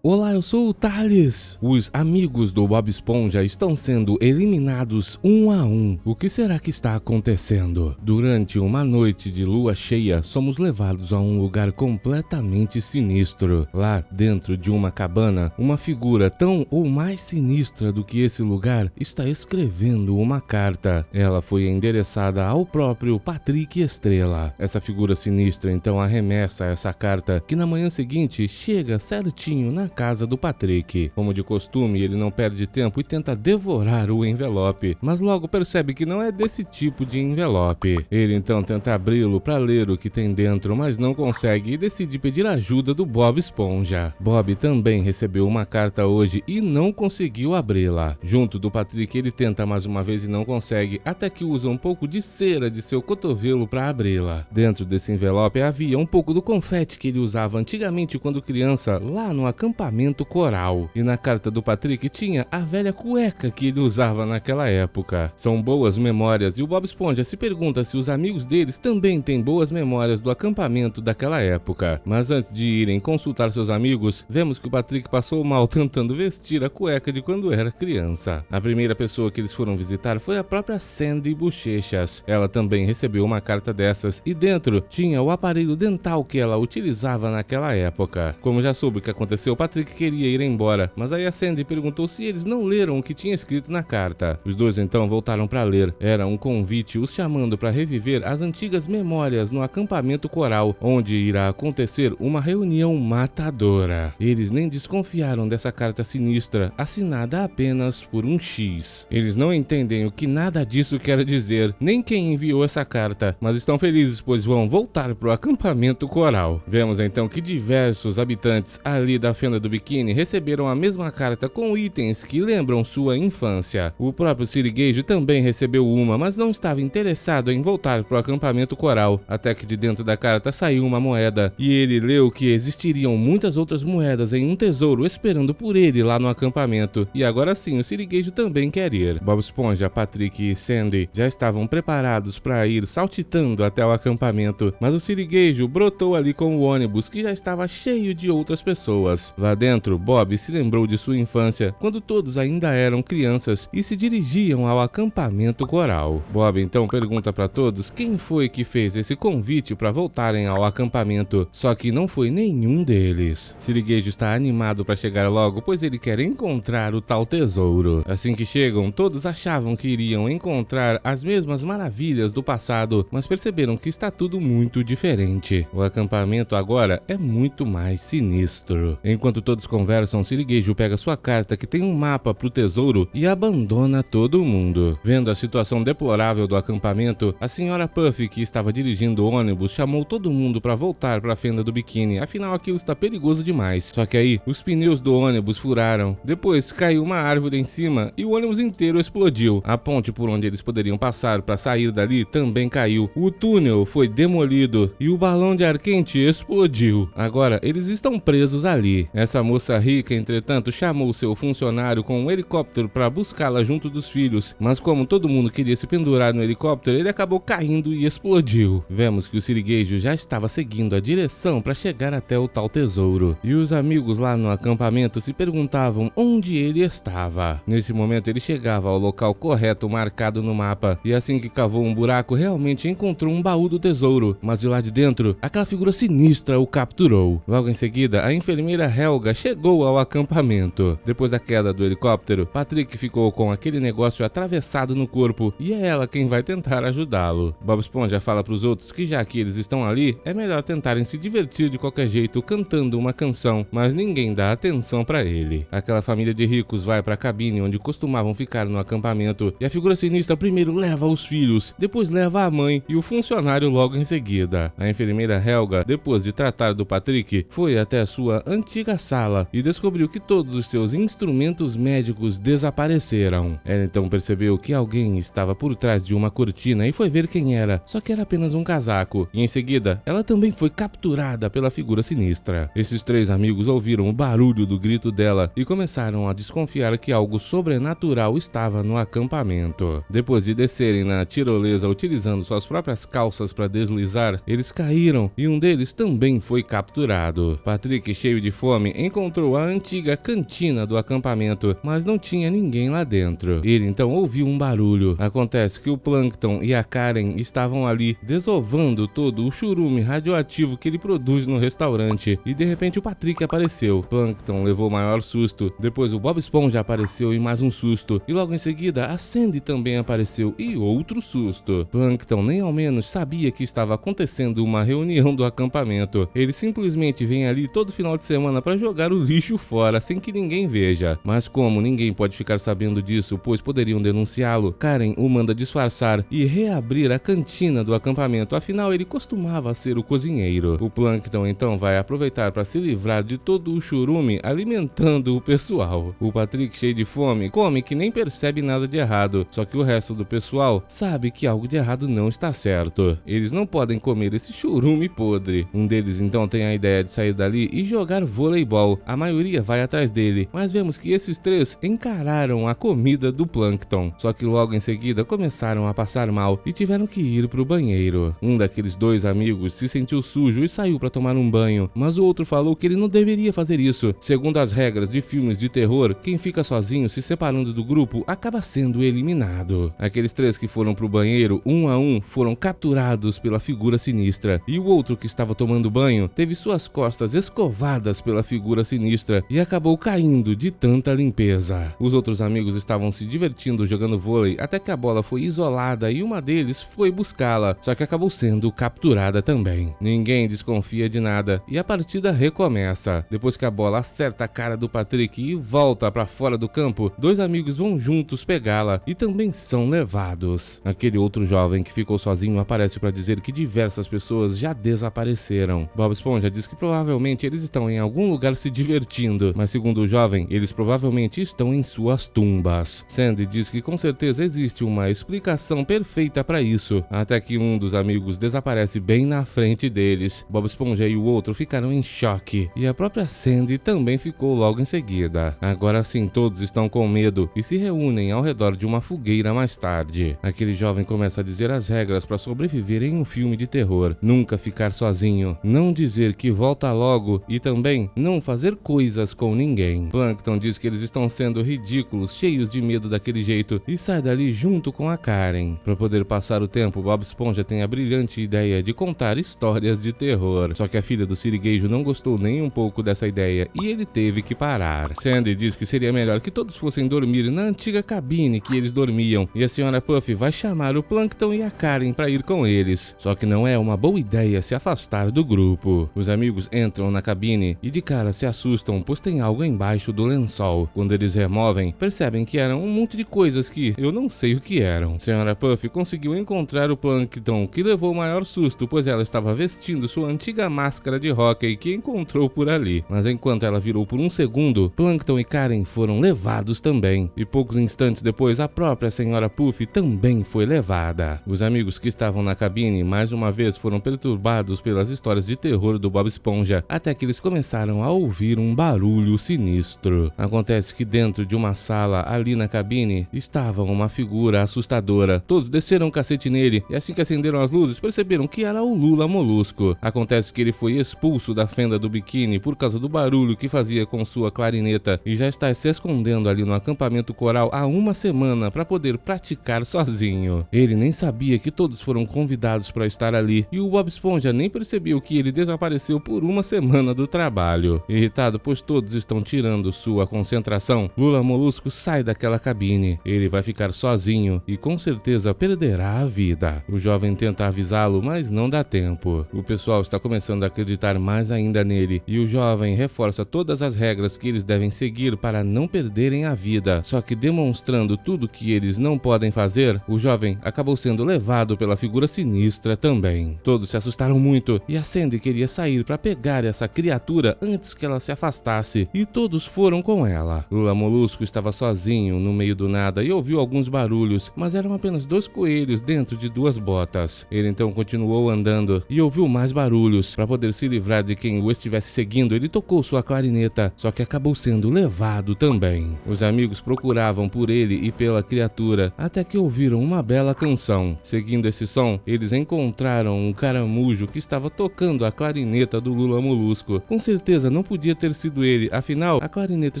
Olá, eu sou o Thales. Os amigos do Bob Esponja estão sendo eliminados um a um. O que será que está acontecendo? Durante uma noite de lua cheia, somos levados a um lugar completamente sinistro. Lá dentro de uma cabana, uma figura tão ou mais sinistra do que esse lugar está escrevendo uma carta. Ela foi endereçada ao próprio Patrick Estrela. Essa figura sinistra então arremessa essa carta, que na manhã seguinte chega certinho na casa do Patrick. Como de costume, ele não perde tempo e tenta devorar o envelope, mas logo percebe que não é desse tipo de envelope. Ele então tenta abri-lo para ler o que tem dentro, mas não consegue e decide pedir ajuda do Bob Esponja. Bob também recebeu uma carta hoje e não conseguiu abri-la. Junto do Patrick, ele tenta mais uma vez e não consegue, até que usa um pouco de cera de seu cotovelo para abri-la. Dentro desse envelope havia um pouco do confete que ele usava antigamente quando criança, lá no acampamento coral. E na carta do Patrick tinha a velha cueca que ele usava naquela época. São boas memórias e o Bob Esponja se pergunta se os amigos deles também têm boas memórias do acampamento daquela época. Mas antes de irem consultar seus amigos, vemos que o Patrick passou mal tentando vestir a cueca de quando era criança. A primeira pessoa que eles foram visitar foi a própria Sandy Bochechas. Ela também recebeu uma carta dessas e dentro tinha o aparelho dental que ela utilizava naquela época. Como já soube o que aconteceu, o Patrick queria ir embora, mas aí a Sandy perguntou se eles não leram o que tinha escrito na carta. Os dois então voltaram para ler. Era um convite os chamando para reviver as antigas memórias no acampamento coral, onde irá acontecer uma reunião matadora. Eles nem desconfiaram dessa carta sinistra, assinada apenas por um X. Eles não entendem o que nada disso quer dizer, nem quem enviou essa carta, mas estão felizes pois vão voltar para o acampamento coral. Vemos então que diversos habitantes ali da Fenda do Biquíni receberam a mesma carta com itens que lembram sua infância. O próprio Sirigueijo também recebeu uma, mas não estava interessado em voltar para o acampamento coral, até que de dentro da carta saiu uma moeda, e ele leu que existiriam muitas outras moedas em um tesouro esperando por ele lá no acampamento, e agora sim o Sirigueijo também quer ir. Bob Esponja, Patrick e Sandy já estavam preparados para ir saltitando até o acampamento, mas o Sirigueijo brotou ali com o ônibus que já estava cheio de outras pessoas. Lá dentro, Bob se lembrou de sua infância, quando todos ainda eram crianças e se dirigiam ao acampamento coral. Bob então pergunta para todos quem foi que fez esse convite para voltarem ao acampamento, só que não foi nenhum deles. Sirigueijo está animado para chegar logo, pois ele quer encontrar o tal tesouro. Assim que chegam, todos achavam que iriam encontrar as mesmas maravilhas do passado, mas perceberam que está tudo muito diferente. O acampamento agora é muito mais sinistro. Enquanto todos conversam, Sirigueijo pega sua carta que tem um mapa pro tesouro e abandona todo mundo. Vendo a situação deplorável do acampamento, a senhora Puff, que estava dirigindo o ônibus, chamou todo mundo para voltar para a Fenda do Biquíni, afinal aquilo está perigoso demais. Só que aí, os pneus do ônibus furaram, depois caiu uma árvore em cima e o ônibus inteiro explodiu. A ponte por onde eles poderiam passar para sair dali também caiu, o túnel foi demolido e o balão de ar quente explodiu. Agora, eles estão presos ali. Essa moça rica, entretanto, chamou seu funcionário com um helicóptero para buscá-la junto dos filhos, mas como todo mundo queria se pendurar no helicóptero, ele acabou caindo e explodiu. Vemos que o Sirigueijo já estava seguindo a direção para chegar até o tal tesouro, e os amigos lá no acampamento se perguntavam onde ele estava. Nesse momento ele chegava ao local correto marcado no mapa, e assim que cavou um buraco, realmente encontrou um baú do tesouro, mas de lá de dentro, aquela figura sinistra o capturou. Logo em seguida, a enfermeira Helga chegou ao acampamento. Depois da queda do helicóptero, Patrick ficou com aquele negócio atravessado no corpo e é ela quem vai tentar ajudá-lo. Bob Esponja fala para os outros que já que eles estão ali, é melhor tentarem se divertir de qualquer jeito cantando uma canção, mas ninguém dá atenção para ele. Aquela família de ricos vai para a cabine onde costumavam ficar no acampamento e a figura sinistra primeiro leva os filhos, depois leva a mãe e o funcionário logo em seguida. A enfermeira Helga, depois de tratar do Patrick, foi até a sua antiga sala e descobriu que todos os seus instrumentos médicos desapareceram. Ela então percebeu que alguém estava por trás de uma cortina e foi ver quem era, só que era apenas um casaco, e em seguida ela também foi capturada pela figura sinistra. Esses três amigos ouviram o barulho do grito dela e começaram a desconfiar que algo sobrenatural estava no acampamento. Depois de descerem na tirolesa utilizando suas próprias calças para deslizar, eles caíram e um deles também foi capturado. Patrick, cheio de fome, Fome encontrou a antiga cantina do acampamento, mas não tinha ninguém lá dentro. Ele então ouviu um barulho. Acontece que o Plankton e a Karen estavam ali desovando todo o churume radioativo que ele produz no restaurante, e de repente o Patrick apareceu. Plankton levou o maior susto, depois o Bob Esponja apareceu e mais um susto, e logo em seguida a Sandy também apareceu e outro susto. Plankton nem ao menos sabia que estava acontecendo uma reunião do acampamento. Ele simplesmente vem ali todo final de semana para jogar o lixo fora sem que ninguém veja. Mas como ninguém pode ficar sabendo disso, pois poderiam denunciá-lo, Karen o manda disfarçar e reabrir a cantina do acampamento, afinal ele costumava ser o cozinheiro. O Plankton então vai aproveitar para se livrar de todo o churume alimentando o pessoal. O Patrick, cheio de fome, come que nem percebe nada de errado, só que o resto do pessoal sabe que algo de errado não está certo. Eles não podem comer esse churume podre. Um deles então tem a ideia de sair dali e jogar voleibol. A maioria vai atrás dele, mas vemos que esses três encararam a comida do Plankton, só que logo em seguida começaram a passar mal e tiveram que ir pro banheiro. Um daqueles dois amigos se sentiu sujo e saiu para tomar um banho, mas o outro falou que ele não deveria fazer isso. Segundo as regras de filmes de terror, quem fica sozinho se separando do grupo acaba sendo eliminado. Aqueles três que foram pro banheiro, um a um, foram capturados pela figura sinistra, e o outro que estava tomando banho teve suas costas escovadas pela figura sinistra e acabou caindo de tanta limpeza. Os outros amigos estavam se divertindo jogando vôlei até que a bola foi isolada e uma deles foi buscá-la, só que acabou sendo capturada também. Ninguém desconfia de nada e a partida recomeça. Depois que a bola acerta a cara do Patrick e volta para fora do campo, dois amigos vão juntos pegá-la e também são levados. Aquele outro jovem que ficou sozinho aparece para dizer que diversas pessoas já desapareceram. Bob Esponja diz que provavelmente eles estão em algum lugar se divertindo, mas segundo o jovem, eles provavelmente estão em suas tumbas. Sandy diz que com certeza existe uma explicação perfeita para isso, até que um dos amigos desaparece bem na frente deles. Bob Esponja e o outro ficaram em choque, e a própria Sandy também ficou logo em seguida. Agora sim, todos estão com medo e se reúnem ao redor de uma fogueira mais tarde. Aquele jovem começa a dizer as regras para sobreviver em um filme de terror: nunca ficar sozinho, não dizer que volta logo e também não fazer coisas com ninguém. Plankton diz que eles estão sendo ridículos, cheios de medo daquele jeito, e sai dali junto com a Karen. Para poder passar o tempo, Bob Esponja tem a brilhante ideia de contar histórias de terror, só que a filha do Sirigueijo não gostou nem um pouco dessa ideia e ele teve que parar. Sandy diz que seria melhor que todos fossem dormir na antiga cabine que eles dormiam, e a Sra. Puff vai chamar o Plankton e a Karen para ir com eles, só que não é uma boa ideia se afastar do grupo. Os amigos entram na cabine e de cara se assustam, pois tem algo embaixo do lençol. Quando eles removem, percebem que eram um monte de coisas que eu não sei o que eram. Sra. Puff conseguiu encontrar o Plankton, que levou o maior susto, pois ela estava vestindo sua antiga máscara de hóquei que encontrou por ali. Mas enquanto ela virou por um segundo, Plankton e Karen foram levados também. E poucos instantes depois, a própria Sra. Puff também foi levada. Os amigos que estavam na cabine mais uma vez foram perturbados pelas histórias de terror do Bob Esponja, até que eles começaram a ouvir um barulho sinistro. Acontece que dentro de uma sala ali na cabine estava uma figura assustadora. Todos desceram o cacete nele e assim que acenderam as luzes perceberam que era o Lula Molusco. Acontece que ele foi expulso da fenda do biquíni por causa do barulho que fazia com sua clarineta e já está se escondendo ali no acampamento coral há uma semana para poder praticar sozinho. Ele nem sabia que todos foram convidados para estar ali e o Bob Esponja nem percebeu que ele desapareceu por uma semana do trabalho. Irritado pois todos estão tirando sua concentração, Lula Molusco sai daquela cabine. Ele vai ficar sozinho e com certeza perderá a vida. O jovem tenta avisá-lo, mas não dá tempo. O pessoal está começando a acreditar mais ainda nele e o jovem reforça todas as regras que eles devem seguir para não perderem a vida. Só que demonstrando tudo que eles não podem fazer, o jovem acabou sendo levado pela figura sinistra também. Todos se assustaram muito e a Sandy queria sair para pegar essa criatura antes que ela se afastasse e todos foram com ela. Lula Molusco estava sozinho no meio do nada e ouviu alguns barulhos, mas eram apenas dois coelhos dentro de duas botas. Ele então continuou andando e ouviu mais barulhos. Para poder se livrar de quem o estivesse seguindo, ele tocou sua clarineta, só que acabou sendo levado também. Os amigos procuravam por ele e pela criatura, até que ouviram uma bela canção. Seguindo esse som, eles encontraram um caramujo que estava tocando a clarineta do Lula Molusco. Com certeza não não podia ter sido ele, afinal, a clarineta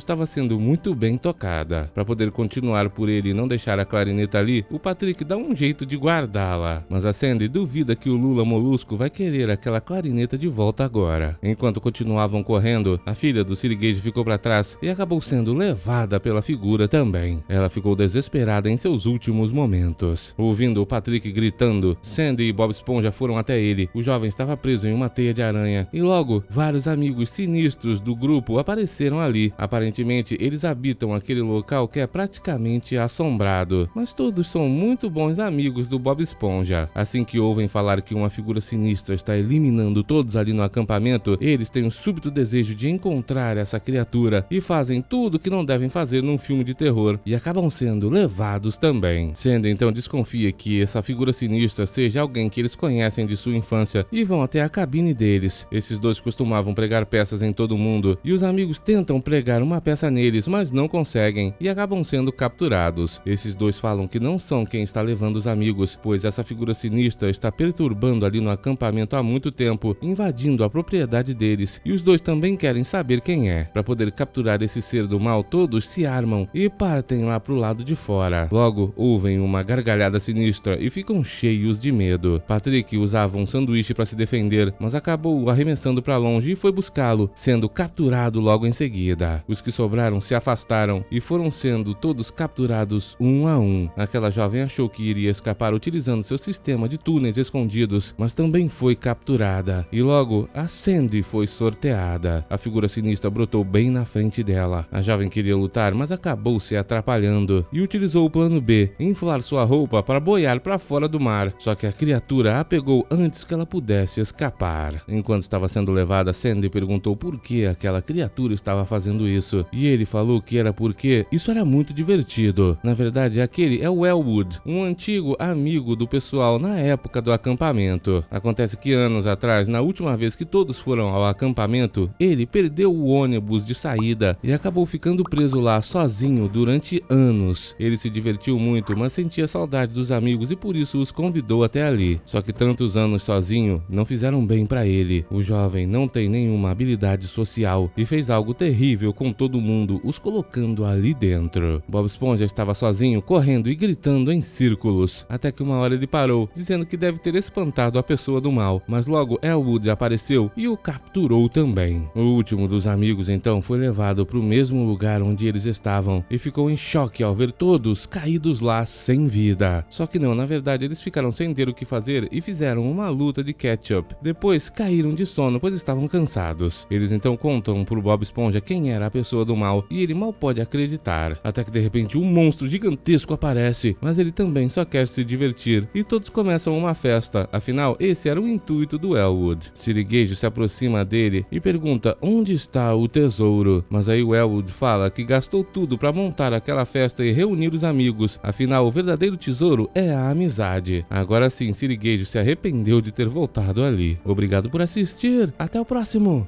estava sendo muito bem tocada. Para poder continuar por ele e não deixar a clarineta ali, o Patrick dá um jeito de guardá-la. Mas a Sandy duvida que o Lula Molusco vai querer aquela clarineta de volta agora. Enquanto continuavam correndo, a filha do Sirigueijo ficou para trás e acabou sendo levada pela figura também. Ela ficou desesperada em seus últimos momentos. Ouvindo o Patrick gritando, Sandy e Bob Esponja foram até ele. O jovem estava preso em uma teia de aranha e logo vários amigos sinistros do grupo apareceram ali. Aparentemente eles habitam aquele local que é praticamente assombrado, mas todos são muito bons amigos do Bob Esponja. Assim que ouvem falar que uma figura sinistra está eliminando todos ali no acampamento, eles têm um súbito desejo de encontrar essa criatura e fazem tudo o que não devem fazer num filme de terror e acabam sendo levados também. Sandy então desconfia que essa figura sinistra seja alguém que eles conhecem de sua infância e vão até a cabine deles. Esses dois costumavam pregar peças em todo mundo e os amigos tentam pregar uma peça neles, mas não conseguem e acabam sendo capturados. Esses dois falam que não são quem está levando os amigos, pois essa figura sinistra está perturbando ali no acampamento há muito tempo, invadindo a propriedade deles, e os dois também querem saber quem é. Para poder capturar esse ser do mal, todos se armam e partem lá pro lado de fora. Logo, ouvem uma gargalhada sinistra e ficam cheios de medo. Patrick usava um sanduíche para se defender, mas acabou arremessando para longe e foi buscá-lo, sendo capturado logo em seguida. Os que sobraram se afastaram e foram sendo todos capturados um a um. Aquela jovem achou que iria escapar utilizando seu sistema de túneis escondidos, mas também foi capturada. E logo, a Sandy foi sorteada. A figura sinistra brotou bem na frente dela. A jovem queria lutar, mas acabou se atrapalhando e utilizou o plano B, inflar sua roupa para boiar para fora do mar. Só que a criatura a pegou antes que ela pudesse escapar. Enquanto estava sendo levada, Sandy perguntou por que aquela criatura estava fazendo isso. E ele falou que era porque isso era muito divertido. Na verdade, aquele é o Elwood, um antigo amigo do pessoal na época do acampamento. Acontece que anos atrás, na última vez que todos foram ao acampamento, ele perdeu o ônibus de saída e acabou ficando preso lá sozinho durante anos. Ele se divertiu muito, mas sentia saudade dos amigos e por isso os convidou até ali. Só que tantos anos sozinho não fizeram bem para ele. O jovem não tem nenhuma habilidade social e fez algo terrível com todo mundo, os colocando ali dentro. Bob Esponja estava sozinho, correndo e gritando em círculos, até que uma hora ele parou, dizendo que deve ter espantado a pessoa do mal, mas logo Elwood apareceu e o capturou também. O último dos amigos então foi levado para o mesmo lugar onde eles estavam e ficou em choque ao ver todos caídos lá sem vida. Só que não, na verdade eles ficaram sem ter o que fazer e fizeram uma luta de catch-up. Depois caíram de sono, pois estavam cansados. Eles então contam pro Bob Esponja quem era a pessoa do mal e ele mal pode acreditar. Até que de repente um monstro gigantesco aparece, mas ele também só quer se divertir e todos começam uma festa. Afinal, esse era o intuito do Elwood. Sirigueijo se aproxima dele e pergunta onde está o tesouro, mas aí o Elwood fala que gastou tudo para montar aquela festa e reunir os amigos. Afinal, o verdadeiro tesouro é a amizade. Agora sim, Sirigueijo se arrependeu de ter voltado ali. Obrigado por assistir, até o próximo!